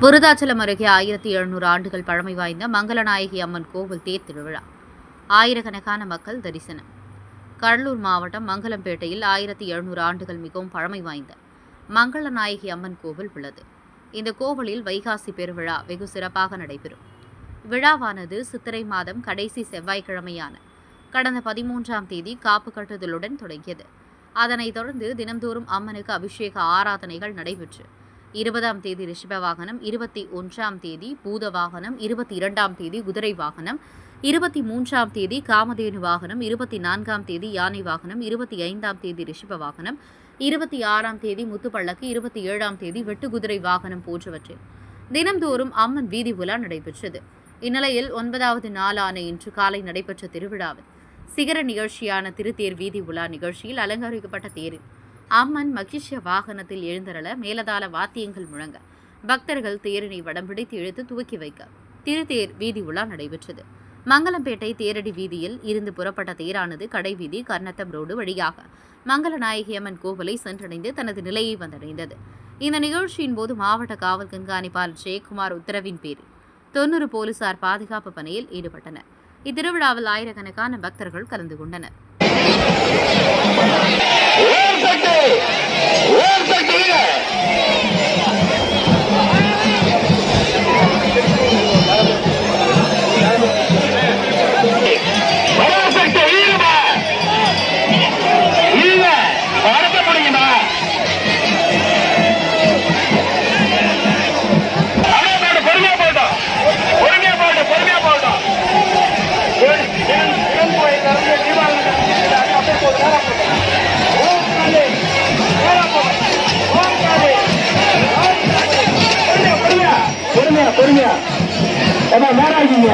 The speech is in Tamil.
விருதாச்சலம் அருகே 1700 ஆண்டுகள் பழமை வாய்ந்த மங்களநாயகி அம்மன் கோவில் தேர் திருவிழா. ஆயிரக்கணக்கான மக்கள் தரிசனம். கடலூர் மாவட்டம் மங்கலம்பேட்டையில் 1700 ஆண்டுகள் மிகவும் பழமை வாய்ந்த மங்களநாயகி அம்மன் கோவில் உள்ளது. இந்த கோவிலில் வைகாசி பெருவிழா வெகு சிறப்பாக நடைபெறும். விழாவானது சித்திரை மாதம் கடைசி செவ்வாய்க்கிழமையான கடந்த 13ஆம் தேதி காப்பு கட்டுதலுடன் தொடங்கியது. அதனைத் தொடர்ந்து தினம்தோறும் அம்மனுக்கு அபிஷேக ஆராதனைகள் நடைபெற்று 20ஆம் தேதி ரிஷப வாகனம், 21ஆம் தேதி பூத வாகனம், 22ஆம் தேதி குதிரை வாகனம், 23ஆம் தேதி காமதேனு வாகனம், 24ஆம் தேதி யானை வாகனம், 25ஆம் தேதி ரிஷப வாகனம், 26ஆம் தேதி முத்துப்பள்ளக்கு, 27ஆம் தேதி வெட்டுக்குதிரை வாகனம் போன்றவற்றில் தினம்தோறும் அம்மன் வீதி உலா நடைபெற்றது. இந்நிலையில் 9வது நாளான இன்று காலை நடைபெற்ற திருவிழாவில் சிகர நிகழ்ச்சியான திருத்தேர் வீதி உலா நிகழ்ச்சியில் அலங்கரிக்கப்பட்ட தேரில் அம்மன் மகிஷ வாகனத்தில் எழுந்தருள மேலதாள வாத்தியங்கள் முழங்க பக்தர்கள் தேரினை வடம் பிடித்து இழுத்து துவக்கி வைக்க திருத்தேர் வீதி உலா நடைபெற்றது. மங்கலம்பேட்டை தேரடி வீதியில் இருந்து புறப்பட்ட தேரானது கடைவீதி கர்ணத்தம் ரோடு வழியாக மங்களநாயகி அம்மன் கோவிலை சென்றடைந்து தனது நிலையை வந்தடைந்தது. இந்த நிகழ்ச்சியின் போது மாவட்ட காவல் கண்காணிப்பாளர் ஜெயக்குமார் உத்தரவின் பேரில் 90 போலீசார் பாதுகாப்பு பணியில் ஈடுபட்டனர். இத்திருவிழாவில் ஆயிரக்கணக்கான பக்தர்கள் கலந்து கொண்டனர். பொறுமையா மேலாகிங்க.